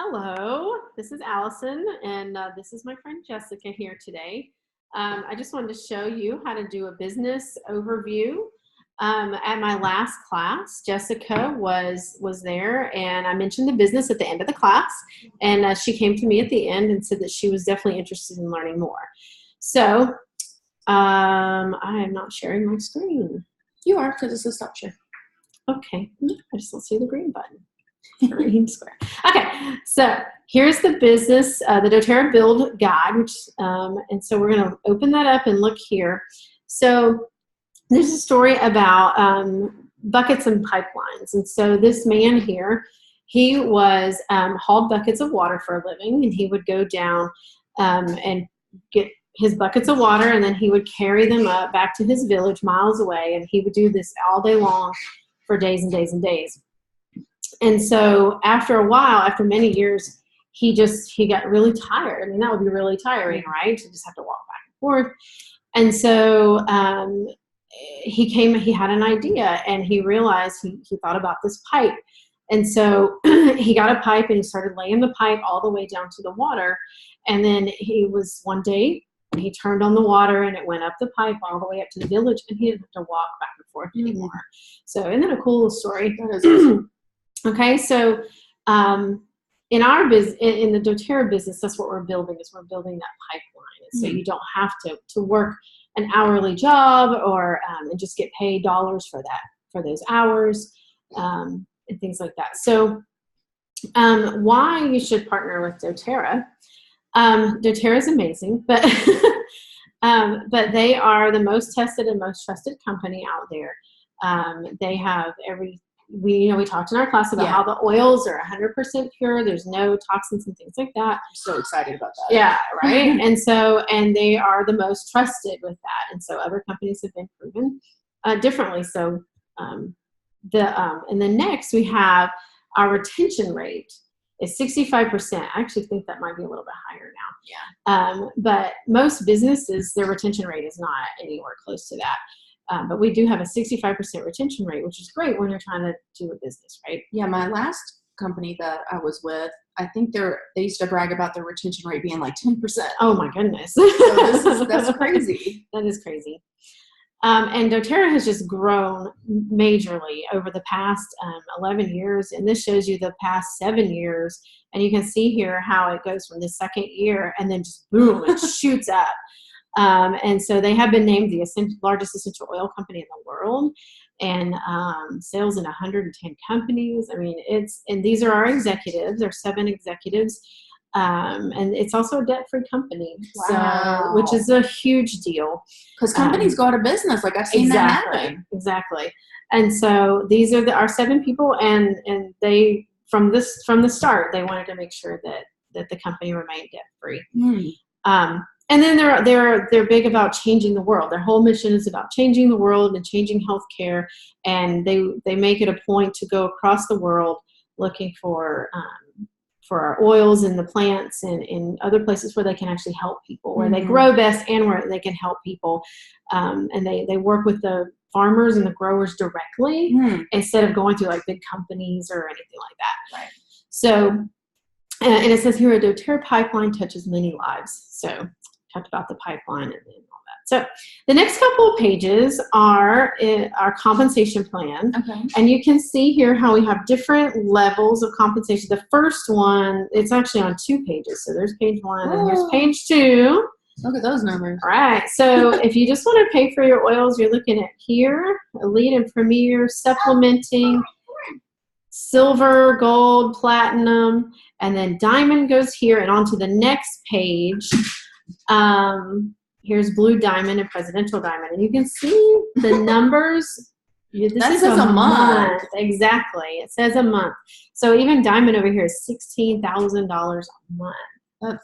Hello, this is Allison, and this is my friend Jessica here today. I just wanted to show you how to do a business overview. At my last class, Jessica was there, and I mentioned the business at the end of the class, and she came to me at the end and said that she was definitely interested in learning more. So I am not sharing my screen. You are, because it says stop share. Okay, I just don't see the green button. Green square. Okay, so here's the business, the doTERRA build guide, which, and so we're going to open that up and look here. So there's a story about buckets and pipelines, and so this man here, he was hauled buckets of water for a living, and he would go down and get his buckets of water, and then he would carry them up back to his village miles away, and he would do this all day long for days and days and days. And so after a while, after many years, he got really tired. I mean, that would be really tiring, right? To just have to walk back and forth. And so he had an idea, and he realized he thought about this pipe. And so he got a pipe, and he started laying the pipe all the way down to the water. And then one day, he turned on the water, and it went up the pipe all the way up to the village, and he didn't have to walk back and forth anymore. So isn't that a cool little story? That is awesome. Okay, so in our business, in the doTERRA business, that's what we're building, is we're building that pipeline. And so you don't have to work an hourly job or and just get paid dollars for those hours and things like that. So why you should partner with doTERRA? doTERRA is amazing, but but they are the most tested and most trusted company out there. They have we talked in our class about how the oils are 100% pure. There's no toxins and things like that. I'm so excited about that. Yeah, right. and they are the most trusted with that. And so other companies have been proven differently. So and then next we have our retention rate is 65%. I actually think that might be a little bit higher now. Yeah. But most businesses, their retention rate is not anywhere close to that. But we do have a 65% retention rate, which is great when you're trying to do a business, right? Yeah, my last company that I was with, I think they used to brag about their retention rate being like 10%. Oh my goodness. So that's crazy. That is crazy. And doTERRA has just grown majorly over the past 11 years, and this shows you the past 7 years. And you can see here how it goes from the second year, and then just boom, it shoots up. And so they have been named the largest essential oil company in the world, and sales in 110 companies. I mean, and these are our executives. There are 7 executives, and it's also a debt-free company. Wow. So, which is a huge deal. Because companies go out of business. Like I've seen that happen. Exactly. And so these are our 7 people, and they from the start they wanted to make sure that the company remained debt-free. And then they're big about changing the world. Their whole mission is about changing the world and changing healthcare. And they make it a point to go across the world looking for our oils and the plants and in other places where they can actually help people, where they grow best and where they can help people. And they work with the farmers and the growers directly instead of going through like big companies or anything like that. Right. So, and it says here, a doTERRA pipeline touches many lives. So talked about the pipeline and all that. So the next couple of pages are our compensation plan. Okay. And you can see here how we have different levels of compensation. The first one, it's actually on 2 pages. So there's page 1 and here's page 2. Look at those numbers. All right. So if you just want to pay for your oils, you're looking at here, Elite and Premier, Supplementing, Silver, Gold, Platinum, and then Diamond goes here and onto the next page. Here's Blue Diamond and Presidential Diamond, and you can see the numbers. This says a month. Exactly, it says a month. So even Diamond over here is $16,000 a month.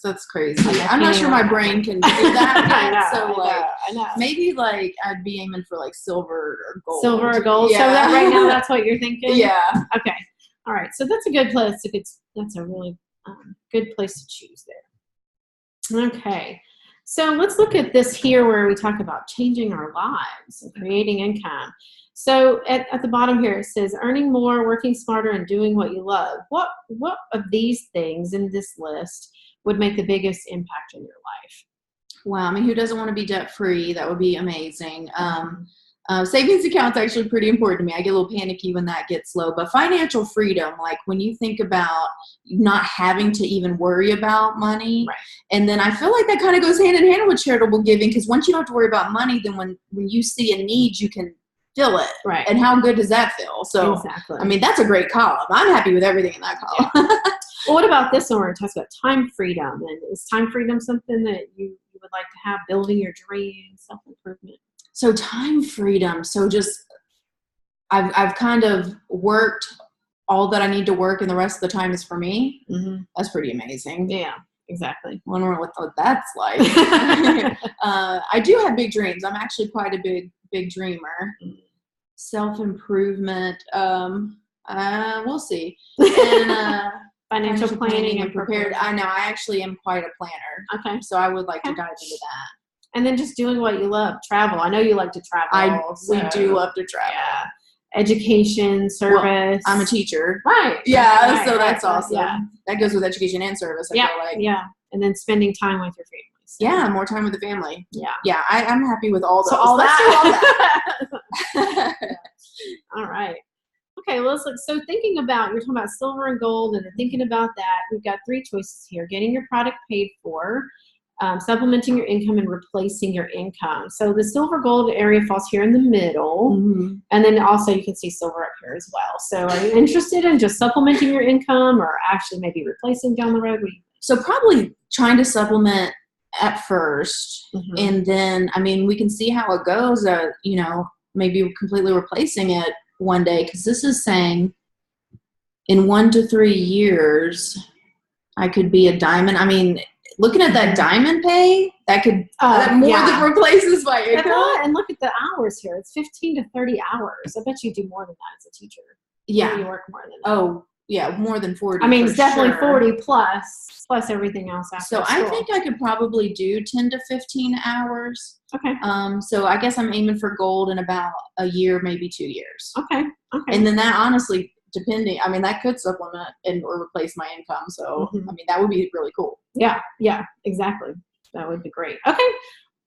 That's crazy. I'm not sure my brain can do that. I know. Maybe like I'd be aiming for like silver or gold. Silver or gold. Yeah. So that right now that's what you're thinking. Yeah. Okay. All right. So that's a good place. That's a really good place to choose there. Okay. So let's look at this here where we talk about changing our lives and creating income. So at the bottom here, it says earning more, working smarter, and doing what you love. What of these things in this list would make the biggest impact in your life? Wow. I mean, who doesn't want to be debt free? That would be amazing. Savings account's actually pretty important to me. I get a little panicky when that gets low, but financial freedom, like when you think about not having to even worry about money. Right. And then I feel like that kind of goes hand in hand with charitable giving, because once you don't have to worry about money, then when you see a need, you can fill it. Right. And how good does that feel? So, exactly. I mean, that's a great column. I'm happy with everything in that column. Yeah. Well, what about this one where it talks about time freedom? And is time freedom something that you would like to have, building your dreams, self-improvement? So time freedom. So just, I've kind of worked all that I need to work and the rest of the time is for me. Mm-hmm. That's pretty amazing. Yeah, exactly. I wonder what that's like. I do have big dreams. I'm actually quite a big dreamer. Self-improvement. We'll see. And, financial planning and prepared. I know. I actually am quite a planner. Okay. So I would like to dive into that. And then just doing what you love. Travel. I know you like to travel. We do love to travel. Yeah. Education, service. Well, I'm a teacher. Right. Yeah. Right, so that's awesome. Yeah. That goes with education and service. I feel like. Yeah. And then spending time with your family. So. Yeah. More time with the family. Yeah. Yeah. I'm happy with all those. So all Let's that. do all that. All right. Okay, well, let's look. So thinking about, you're talking about silver and gold, and then thinking about that, we've got three choices here. Getting your product paid for, supplementing your income, and replacing your income. So the silver gold area falls here in the middle. Mm-hmm. And then also you can see silver up here as well. So are you interested in just supplementing your income or actually maybe replacing down the road? So probably trying to supplement at first. Mm-hmm. And then, I mean, we can see how it goes, maybe completely replacing it one day, because this is saying in 1 to 3 years I could be a diamond. I mean, looking at that diamond pay, that could more than replaces my income. And look at the hours here. It's 15 to 30 hours. I bet you do more than that as a teacher. Yeah, you work more than that. Oh yeah, more than 40. I mean, it's definitely 40 plus everything else after So school. I think I could probably do 10 to 15 hours. Okay. So I guess I'm aiming for gold in about a year, maybe 2 years. Okay. And then that honestly, depending, I mean, that could supplement or replace my income. So, I mean, that would be really cool. Yeah, exactly. That would be great. Okay.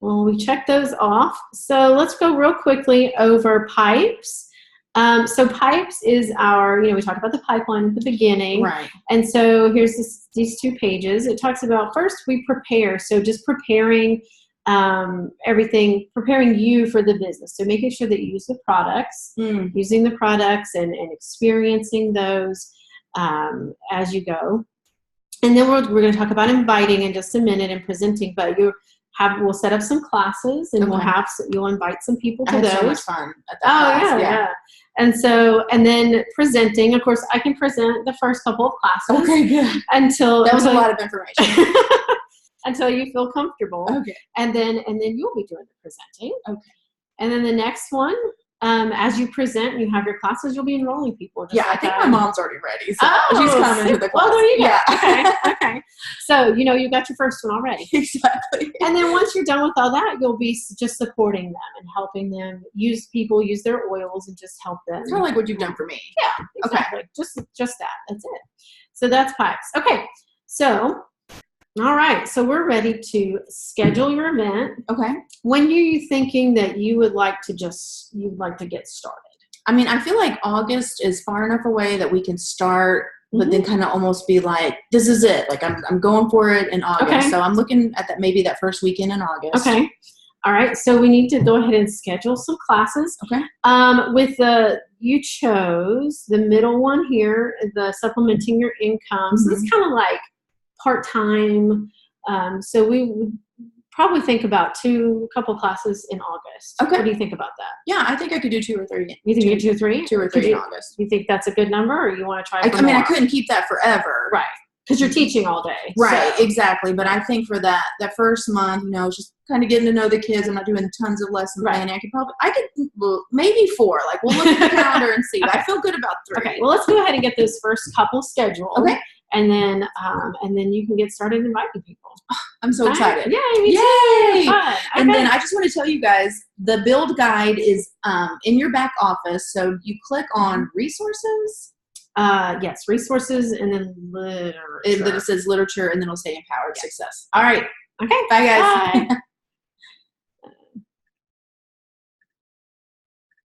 Well, we checked those off. So let's go real quickly over pipes. So pipes is our, we talked about the pipeline at the beginning. Right. And so here's these 2 pages. It talks about first we prepare. So just preparing everything, preparing you for the business. So making sure that you use the products, using the products and experiencing those as you go. And then we're going to talk about inviting in just a minute and presenting, but we'll set up some classes and you'll invite some people to those. So much fun at that class. Yeah. And then presenting, of course, I can present the first couple of classes. Okay, good. That was a lot of information. Until you feel comfortable. Okay. And then you'll be doing the presenting. Okay. And then the next one, as you present and you have your classes, you'll be enrolling people. I think my mom's already ready. So she's coming to the class. Well, there you go. Yeah. Okay. So, you got your first one already. Exactly. And then once you're done with all that, you'll be just supporting them and helping them use their oils and just help them. Kind of like what you've done for me. Yeah, exactly. Okay. Just that. That's it. So that's pipes. Okay. So, all right. So we're ready to schedule your event. Okay. When are you thinking that you'd like to get started? I mean, I feel like August is far enough away that we can start, but then kind of almost be like, this is it. Like I'm going for it in August. Okay. So I'm looking at that first weekend in August. Okay. All right. So we need to go ahead and schedule some classes. Okay. You chose the middle one here, the supplementing your income. So it's kind of like part-time. So we would probably think about a couple classes in August. Okay. What do you think about that? Yeah, I think I could do 2 or 3. You think you could do 3? 2 or 3 in August. You think that's a good number, or you want to try I mean, I couldn't keep that forever. Right. Because you're teaching all day. Right, exactly. But I think for that first month, just kind of getting to know the kids. I'm not doing tons of lesson planning. I could maybe 4. Like, we'll look at the calendar and see. But I feel good about 3. Okay, well, let's go ahead and get those first couple scheduled. Okay. and then you can get started inviting people. I'm so excited. Yay, me Yay! too. Fun. And Okay. then I just want to tell you guys, the build guide is in your back office. So you click on resources. Yes, resources, and then literature. Then it says literature, and then it'll say empowered success. All right. Okay. Bye, guys. Bye.